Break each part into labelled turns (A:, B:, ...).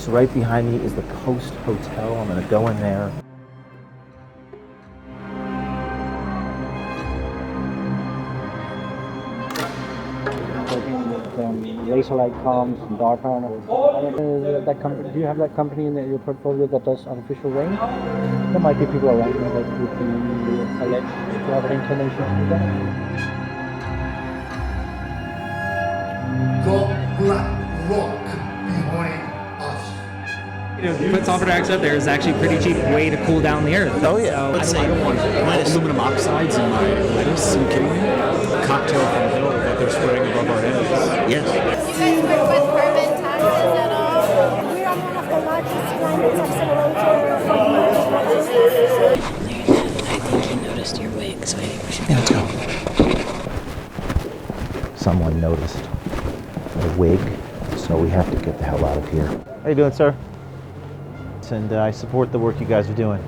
A: right behind me is the Post Hotel. I'm going to go in there.
B: Laser light comms, DARPA. Do you have that company in your portfolio that does artificial rain? There might be people around you that would be alleged to have an inclination to do that.
C: Got BlackRock behind us.
D: You know, put sulfur dioxide up there is actually a pretty cheap way to cool down the earth.
A: Oh yeah.
E: Let's say I don't want aluminum oxides in my lettuce. Are you kidding me? A cocktail from the hill that they're spraying above our heads.
A: Yes.
F: You guys work with carbon taxes at all? We are one of the largest climate accelerators.
G: I think he noticed your wig, so I think we should go.
A: Let's go. Someone noticed a wig, so we have to get the hell out of here. How you doing, sir? And I support the work you guys are doing.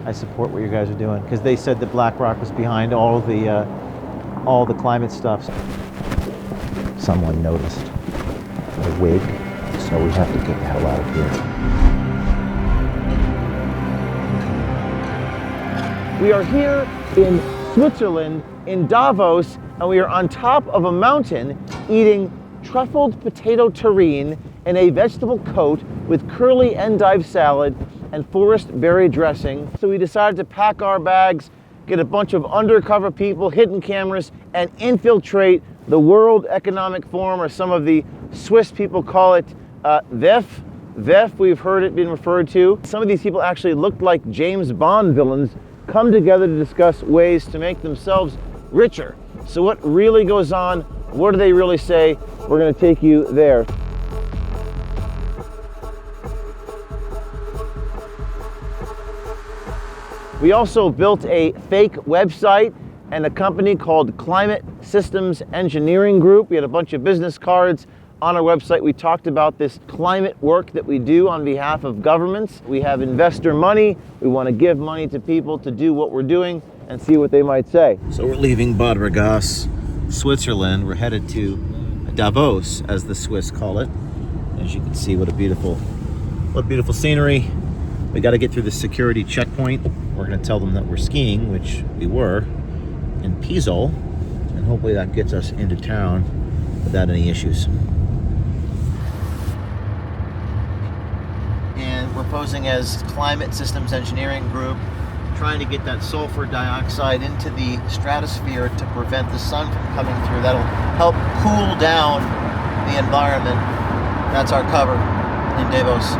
A: I support what you guys are doing because they said that BlackRock was behind all the climate stuff. Someone noticed a wig, so we have to get the hell out of here. We are here in Switzerland, in Davos, and we are on top of a mountain eating truffled potato terrine in a vegetable coat with curly endive salad and forest berry dressing. So we decided to pack our bags, get a bunch of undercover people, hidden cameras, and infiltrate the World Economic Forum, or some of the Swiss people call it WEF. WEF, we've heard it being referred to. Some of these people actually looked like James Bond villains, come together to discuss ways to make themselves richer. So what really goes on? What do they really say? We're going to take you there. We also built a fake website and a company called Climate Systems Engineering Group. We had a bunch of business cards on our website. We talked about this climate work that we do on behalf of governments. We have investor money. We want to give money to people to do what we're doing and see what they might say. So we're leaving Bad Ragaz, Switzerland. We're headed to Davos, as the Swiss call it. As you can see, what beautiful scenery. We got to get through the security checkpoint. We're going to tell them that we're skiing, which we were, in Pizol, and hopefully that gets us into town without any issues. And we're posing as Climate Systems Engineering Group, trying to get that sulfur dioxide into the stratosphere to prevent the sun from coming through. That'll help cool down the environment. That's our cover in Davos.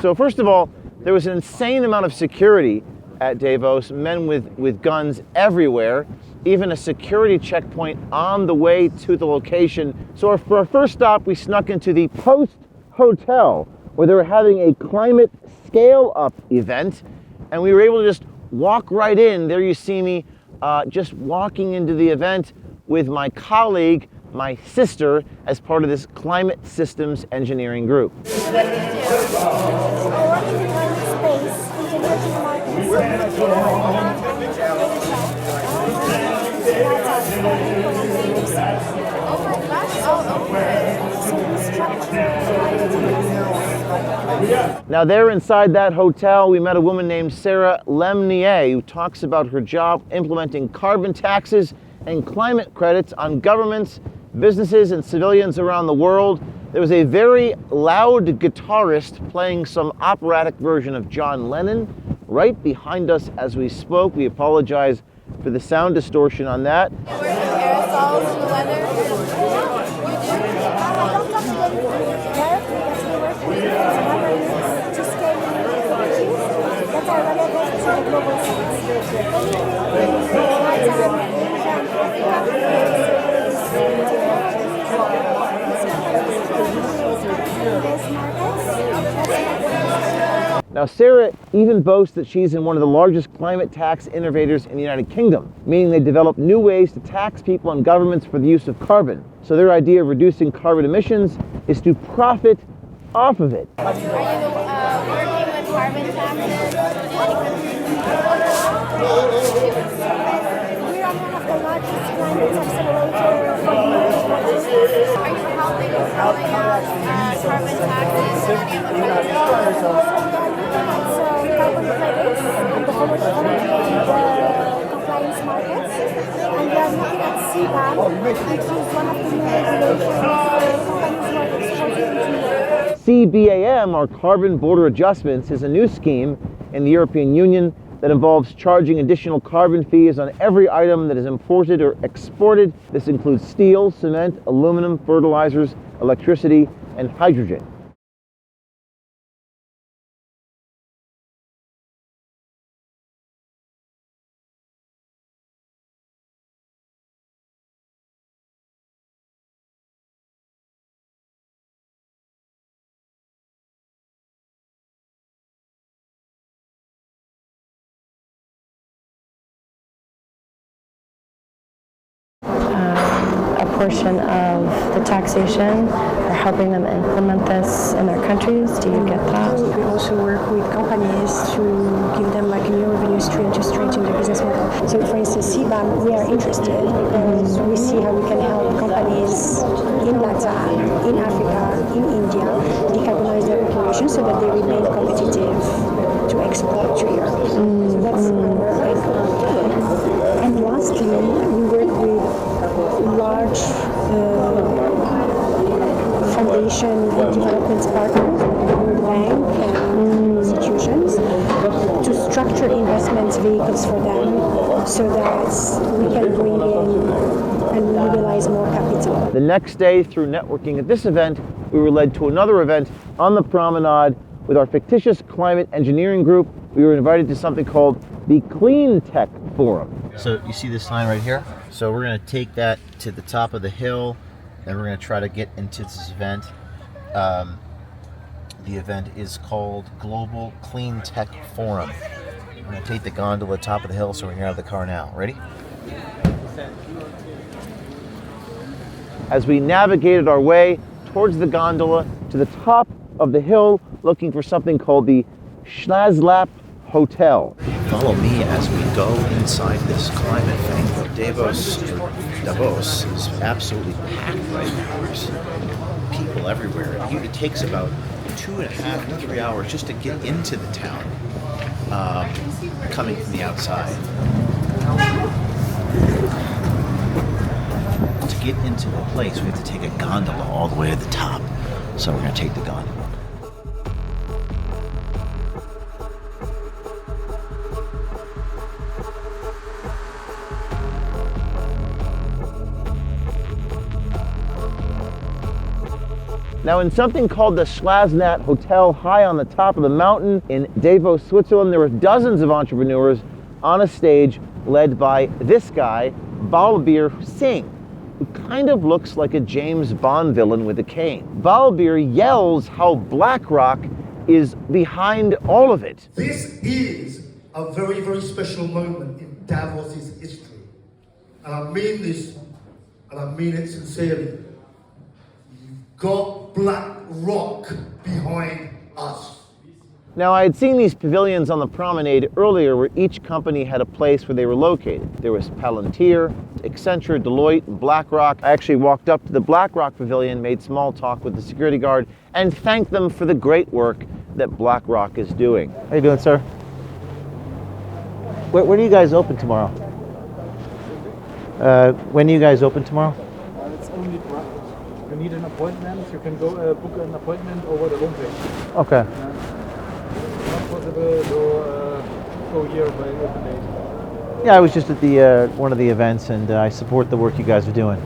A: So first of all, there was an insane amount of security at Davos, men with guns everywhere, even a security checkpoint on the way to the location. So for our first stop, we snuck into the Post Hotel, where they were having a climate scale-up event, and we were able to just walk right in. There you see me just walking into the event with my colleague, my sister, as part of this Climate Systems Engineering Group. Now there inside that hotel, we met a woman named Sarah Lemnier, who talks about her job implementing carbon taxes and climate credits on governments, businesses, and civilians around the world. There was a very loud guitarist playing some operatic version of John Lennon right behind us as we spoke. We apologize for the sound distortion on that.
F: You're working aerosols in the weather?
A: Now, Sarah even boasts that she's in one of the largest climate tax innovators in the United Kingdom, meaning they develop new ways to tax people and governments for the use of carbon. So their idea of reducing carbon emissions is to profit off of it.
F: Are you working with carbon taxes? We are one of the largest climate accelerators. Are you helping throwing out carbon taxes in any of the countries?
H: So carbon credits and the whole compliance markets, and we are looking at CBAM, which is one of the new regulations for companies who are exporting into Europe.
A: CBAM, or Carbon Border Adjustments, is a new scheme in the European Union that involves charging additional carbon fees on every item that is imported or exported. This includes steel, cement, aluminum, fertilizers, electricity, and hydrogen.
G: A portion of the taxation or helping them implement this in their countries. Do you get that?
H: We also work with companies to give them like a new revenue stream to strengthen their business model. So for instance, CBAM, we are interested because we see how we can help companies in Latin, in Africa, in India decarbonize their operations so that they remain competitive to export to Europe. So that's our end goal. And lastly, we work with large foundation and development partners, like the World Bank and institutions, to structure investment vehicles for them so that we can bring in and mobilize more capital.
A: The next day, through networking at this event, we were led to another event on the promenade with our fictitious climate engineering group. We were invited to something called the Clean Tech Forum. So you see this sign right here? So we're going to take that to the top of the hill, and we're going to try to get into this event. The event is called Global Clean Tech Forum. We're going to take the gondola top of the hill, so we're going to get out of the car now. Ready? As we navigated our way towards the gondola to the top of the hill, looking for something called the Schlazlap Hotel. Follow me as we go inside this climate thing. Davos is absolutely packed right now. There's people everywhere. It takes about 2.5 to 3 hours just to get into the town, coming from the outside. To get into the place, we have to take a gondola all the way to the top. So we're going to take the gondola. Now, in something called the Schlazlap Hotel high on the top of the mountain in Davos, Switzerland, there were dozens of entrepreneurs on a stage led by this guy, Balbir Singh, who kind of looks like a James Bond villain with a cane. Balbir yells how BlackRock is behind all of it.
C: This is a very, very special moment in Davos' history. And I mean this, and I mean it sincerely. You've got BlackRock behind us.
A: Now, I had seen these pavilions on the promenade earlier where each company had a place where they were located. There was Palantir, Accenture, Deloitte, and BlackRock. I actually walked up to the BlackRock pavilion, made small talk with the security guard, and thanked them for the great work that BlackRock is doing. How you doing, sir? Where do you guys open tomorrow? When do you guys open tomorrow?
B: It's only you need an appointment. You can go book an appointment over the homepage.
A: Okay.
B: Not possible to go here by open date.
A: Yeah, I was just at the one of the events, and I support the work you guys are doing.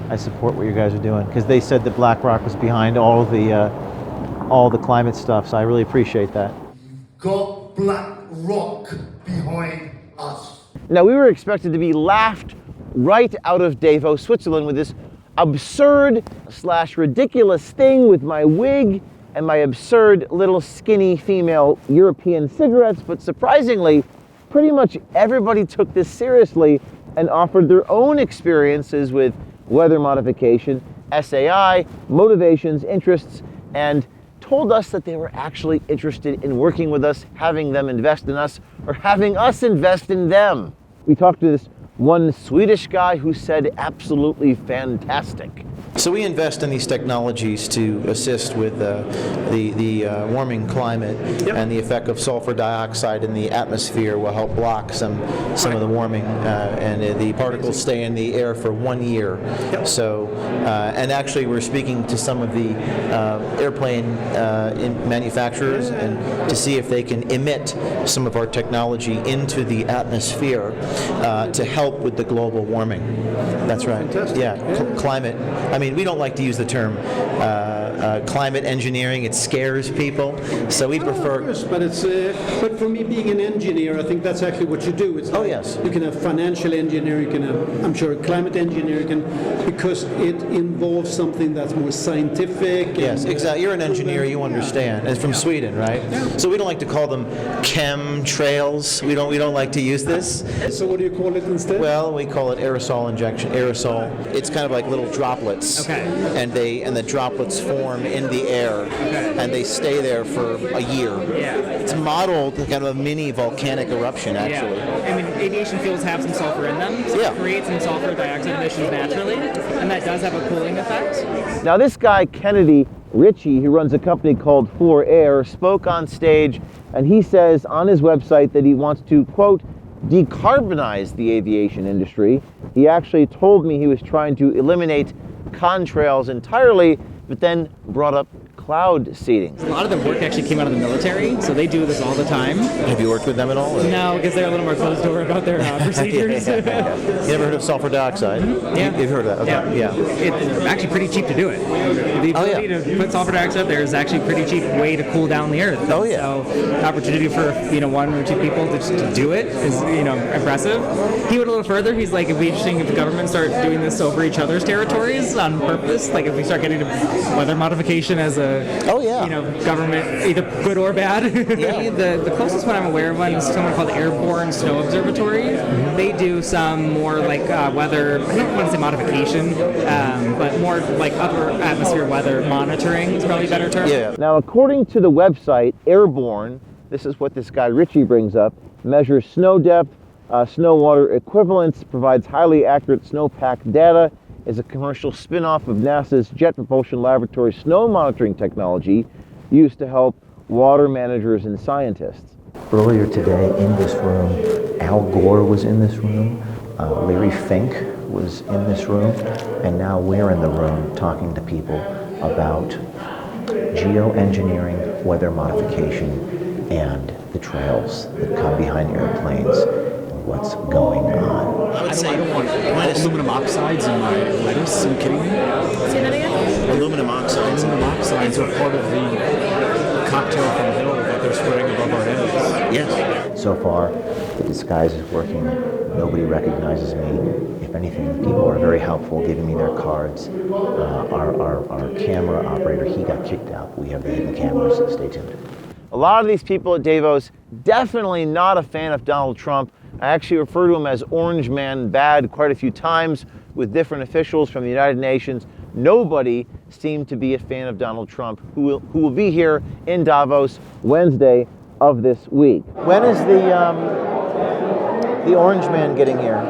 A: I support what you guys are doing because they said that BlackRock was behind all the climate stuff. So I really appreciate that.
C: You've got BlackRock behind us.
A: Now, we were expected to be laughed right out of Davos, Switzerland, with this absurd / ridiculous thing with my wig and my absurd little skinny female European cigarettes, but surprisingly, pretty much everybody took this seriously and offered their own experiences with weather modification, SAI, motivations, interests, and told us that they were actually interested in working with us, having them invest in us, or having us invest in them. We talked to this one Swedish guy who said absolutely fantastic.
I: So we invest in these technologies to assist with the warming climate, and the effect of sulfur dioxide in the atmosphere will help block some of the warming, and the particles stay in the air for 1 year. So, and actually we're speaking to some of the airplane manufacturers and to see if they can emit some of our technology into the atmosphere to help with the global warming. That's right.
J: Fantastic.
I: Yeah, climate. I mean, we don't like to use the term climate engineering. It scares people, so we prefer.
J: Of course, but it's but for me, being an engineer, I think that's actually what you do. It's like,
I: yes.
J: You can have financial engineering, you can have, I'm sure, climate engineering, because it involves something that's more scientific.
I: Yes, exactly. You're an engineer, you understand. And it's from Sweden, right?
J: Yeah.
I: So we don't like to call them chemtrails. We don't like to use this.
J: So what do you call it instead?
I: Well, we call it aerosol injection. Aerosol. It's kind of like little droplets.
D: Okay.
I: And the droplets form in the air, and they stay there for a year.
D: Yeah.
I: It's modeled kind of a mini volcanic eruption, actually.
D: Yeah. I mean, aviation fuels have some sulfur in them, so it creates some sulfur dioxide emissions naturally, and that does have a cooling effect.
A: Now this guy, Kennedy Ritchie, who runs a company called For Air, spoke on stage, and he says on his website that he wants to, quote, decarbonize the aviation industry. He actually told me he was trying to eliminate contrails entirely, but then brought up cloud seeding.
D: A lot of the work actually came out of the military, so they do this all the time.
I: Have you worked with them at all?
D: No, because they're a little more closed door about their procedures.
I: You ever heard of sulfur dioxide?
D: Yeah.
I: You've heard of that? Okay. Yeah.
D: It's actually pretty cheap to do it. The ability to put sulfur dioxide there is actually a pretty cheap way to cool down the earth.
I: Oh yeah.
D: So the opportunity for one or two people to do it is impressive. He went a little further. He's like, it'd be interesting if the government start doing this over each other's territories on purpose. Like if we start getting to weather modification as a government, either good or bad. The closest one I'm aware of is someone called Airborne Snow Observatory. They do some more like weather, I don't want to say modification, but more like upper atmosphere weather monitoring is probably a better term.
A: Yeah. Now, according to the website Airborne, this is what this guy Ritchie brings up, measures snow depth, snow water equivalence, provides highly accurate snowpack data, is a commercial spin-off of NASA's Jet Propulsion Laboratory snow monitoring technology used to help water managers and scientists.
K: Earlier today in this room, Al Gore was in this room, Larry Fink was in this room, and now we're in the room talking to people about geoengineering, weather modification, and the trails that come behind airplanes and what's going on.
E: I don't want aluminum oxides in my lettuce. Are you kidding me?
F: Say that again?
I: Aluminum oxides.
E: Aluminum oxides are part of the cocktail from hell that they're spraying above our heads.
I: Yes.
K: So far, the disguise is working. Nobody recognizes me. If anything, people are very helpful, giving me their cards. Our camera operator, he got kicked out. We have the hidden cameras. Stay tuned.
A: A lot of these people at Davos, definitely not a fan of Donald Trump. I actually refer to him as Orange Man Bad quite a few times with different officials from the United Nations. Nobody seemed to be a fan of Donald Trump, who will be here in Davos Wednesday of this week. When is the Orange Man getting here?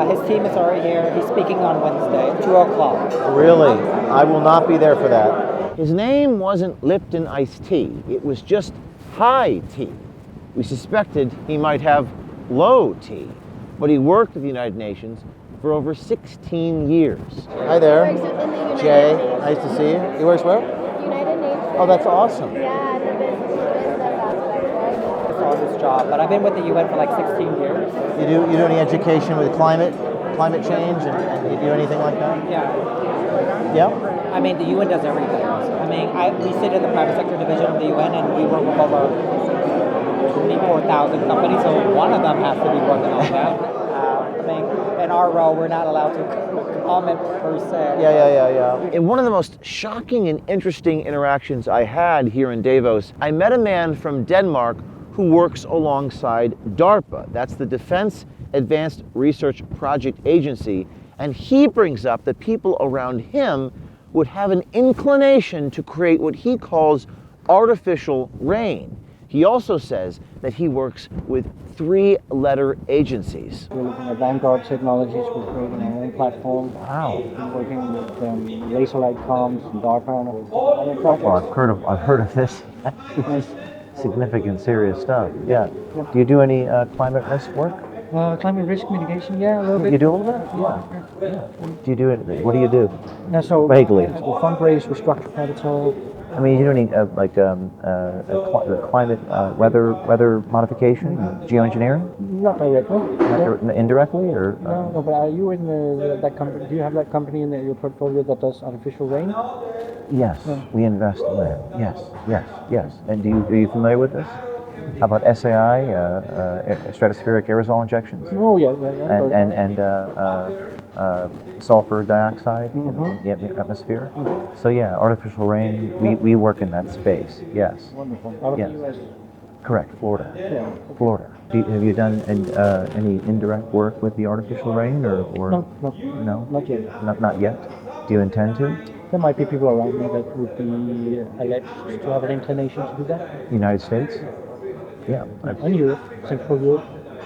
B: His team is already here. He's speaking on Wednesday, 2 o'clock.
A: Really? I will not be there for that. His name wasn't Lipton iced tea. It was just high tea. We suspected he might have low tea, but he worked at the United Nations for over 16 years. Hi there. Jay, nice to see you. He works where?
F: United Nations.
A: Oh, that's awesome.
F: Yeah, the business aspect.
B: On this job, but I've been with the UN for like 16 years.
A: You do any education with climate change, and you do anything like that?
B: Yeah.
A: Yeah?
B: I mean, the UN does everything. I mean, we sit in the private sector division of the UN, and we work with over 24,000 companies, so one of them has to be working on that. I mean, in our role, we're not allowed to comment per se.
A: Yeah. In one of the most shocking and interesting interactions I had here in Davos, I met a man from Denmark who works alongside DARPA. That's the Defense Advanced Research Project Agency. And he brings up that people around him would have an inclination to create what he calls artificial rain. He also says that he works with 3-letter agencies.
B: We're looking at Vanguard Technologies. We're creating our own platform.
K: Wow.
B: We're working with laser light comms and DARPA and other projects.
K: Well, I've heard of this. This is significant, serious stuff. Yeah. Do you do any climate risk work?
B: Climate risk mitigation, yeah, a little bit.
K: You do all of that? Yeah. Do you do it? What do you do?
B: So
K: Vaguely.
B: We fundraise, we structure capital.
K: I mean, you do any climate weather modification, geoengineering?
B: Not directly.
K: Indirectly, or?
B: No, but are you in that company? Do you have that company in your portfolio that does artificial rain?
K: Yes, we invest in that. Yes. And are you familiar with this? How about SAI, stratospheric aerosol injections?
B: Oh yeah.
K: And sulfur dioxide in the atmosphere. So yeah, artificial rain. We work in that space. Yes.
B: Wonderful. Out of the US.
K: Correct, Florida.
B: Yeah. Okay.
K: Florida. Have you done any indirect work with the artificial rain, or?
B: No, not yet.
K: Not yet. Do you intend to?
B: There might be people around me that would be alleged to have an inclination to do that.
K: United States? Yeah.
B: And Europe, Central Europe.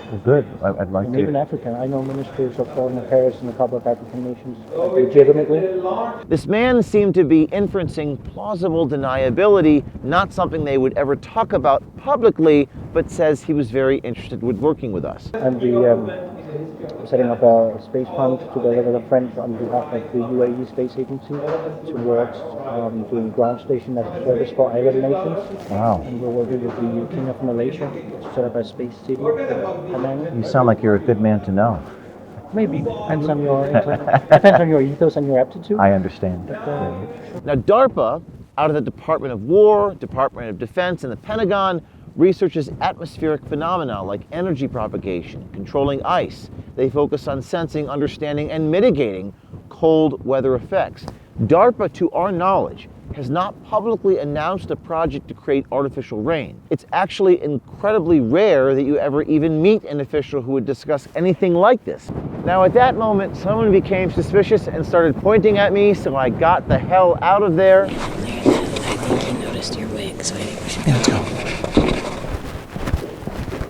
K: Well, good. I'd like
B: And
K: to.
B: even Africa. I know ministers of foreign affairs in a couple of African nations legitimately.
A: This man seemed to be inferencing plausible deniability, not something they would ever talk about publicly, but says he was very interested with working with us.
B: And we're setting up a space fund together with a friend on behalf of the UAE Space Agency towards doing ground station as a service for island nations.
K: Wow.
B: And we're working with the King of Malaysia to set up a space city.
K: You sound like you're a good man to know.
B: Maybe. Depends on your ethos and your aptitude.
K: I understand.
A: Now, DARPA, out of the Department of War, Department of Defense, and the Pentagon, researches atmospheric phenomena like energy propagation, controlling ice. They focus on sensing, understanding, and mitigating cold weather effects. DARPA, to our knowledge, has not publicly announced a project to create artificial rain. It's actually incredibly rare that you ever even meet an official who would discuss anything like this. Now, at that moment, someone became suspicious and started pointing at me, so I got the hell out of there.
L: I think you noticed your wig, so I think we should
K: Let's go.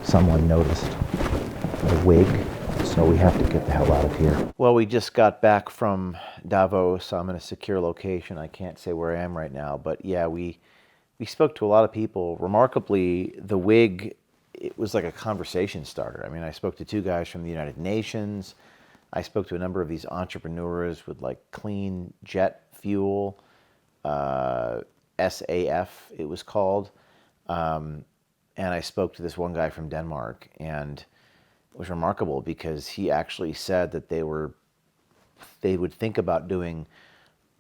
K: Someone noticed the wig, so we have to get the hell out of here.
A: Well, we just got back from Davos. I'm in a secure location. I can't say where I am right now, but yeah, we spoke to a lot of people. Remarkably, the wig, it was like a conversation starter. I mean, I spoke to 2 guys from the United Nations. I spoke to a number of these entrepreneurs with like clean jet fuel, SAF it was called. And I spoke to this one guy from Denmark, and it was remarkable because he actually said that they would think about doing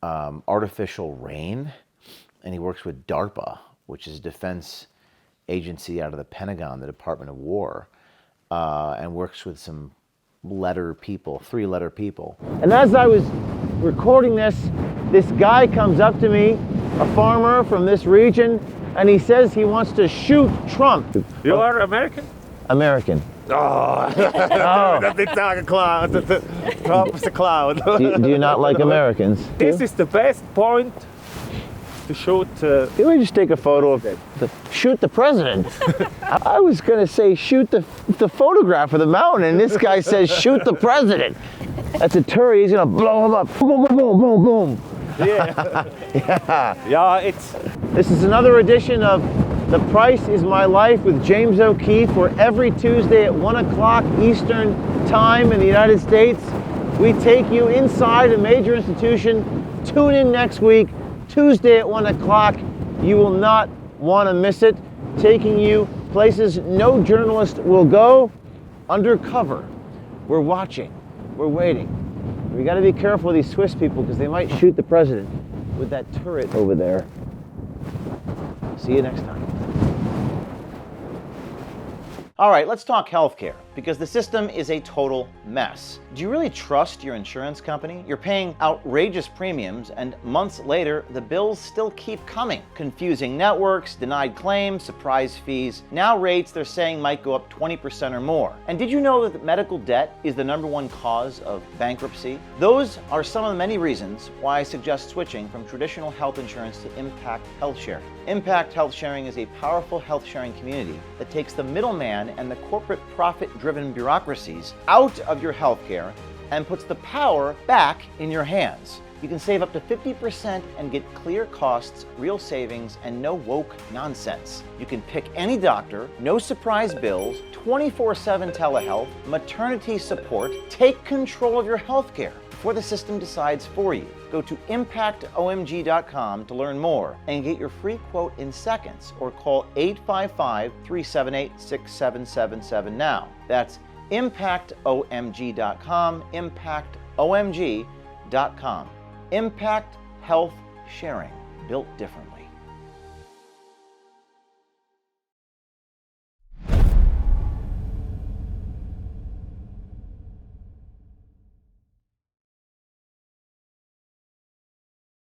A: artificial rain, and he works with DARPA, which is a defense agency out of the Pentagon, the Department of War, and works with some 3-letter people. And as I was recording this guy comes up to me, a farmer from this region, and he says he wants to shoot Trump.
M: You are American?
A: American.
M: Oh, that's not a clown. Trump is a clown.
A: Do you not like Americans?
M: This is the best point to shoot.
A: Can we just take a photo of shoot the president? I was going to say shoot the photograph of the mountain, and this guy says shoot the president. That's a turret. He's going to blow him up. Boom, boom, boom, boom, boom.
M: Yeah.
A: Yeah, This is another edition of The Price is My Life with James O'Keefe, where every Tuesday at 1 o'clock Eastern Time in the United States, we take you inside a major institution. Tune in next week, Tuesday at 1 o'clock. You will not want to miss it. Taking you places no journalist will go, undercover. We're watching. We're waiting. We got to be careful with these Swiss people because they might shoot the president with that turret over there. See you next time. All right, let's talk healthcare. because the system is a total mess. Do you really trust your insurance company? You're paying outrageous premiums, and months later, the bills still keep coming. Confusing networks, denied claims, surprise fees. Now rates they're saying might go up 20% or more. And did you know that medical debt is the #1 cause of bankruptcy? Those are some of the many reasons why I suggest switching from traditional health insurance to Impact Health Sharing. Impact Health Sharing is a powerful health sharing community that takes the middleman and the corporate profit-driven bureaucracies out of your healthcare and puts the power back in your hands. You can save up to 50% and get clear costs, real savings, and no woke nonsense. You can pick any doctor, no surprise bills, 24/7 telehealth, maternity support. Take control of your healthcare before the system decides for you. Go to impactomg.com to learn more and get your free quote in seconds, or call 855-378-6777 now. That's impactomg.com, impactomg.com. Impact Health Sharing, built differently.